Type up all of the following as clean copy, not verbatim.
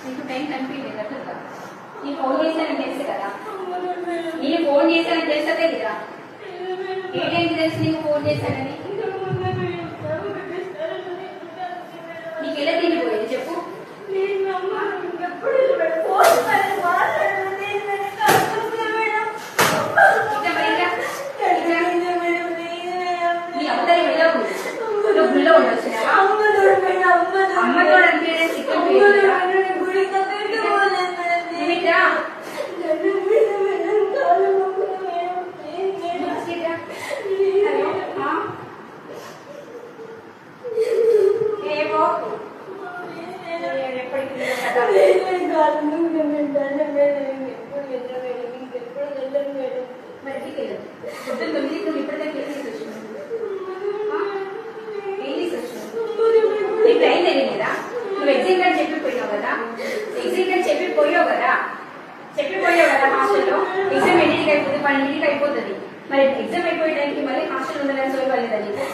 నీకు టైం కనిపించలేదు అట్లా నీ ఫోన్ చేశానని తెలుసు కదా నేను ఫోన్ చేశానని తెలుసదే కదా ఏ టైంకి తెలుసు నీకు ఫోన్ చేశానని నీకు ఎలా తిరిగిపోయింది చెప్పు నీ అవతలి వెళ్ళ నువ్వు గుళ్ళో ఉండొచ్చినావా అమ్మతో అంటే చెప్పిపోయావు కదా హాస్టల్లో ఎగ్జామ్ ఎన్నింటికి అయిపోతుంది 12ంటికి అయిపోతుంది మరి ఎగ్జామ్ అయిపోయే టైంకి మళ్ళీ హాస్టల్ ఉండాలని సోయలేదా నీకు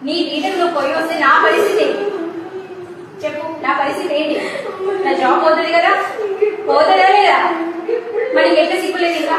నీ టీచర్లో పోయి వస్తే నా పరిస్థితి ఏంటి చెప్పు నా పరిస్థితి ఏంటి నా జాబ్ పోతుంది కదా పోతుందా లేదా మరి ఎట్లా సిగ్గులేదు ఇంకా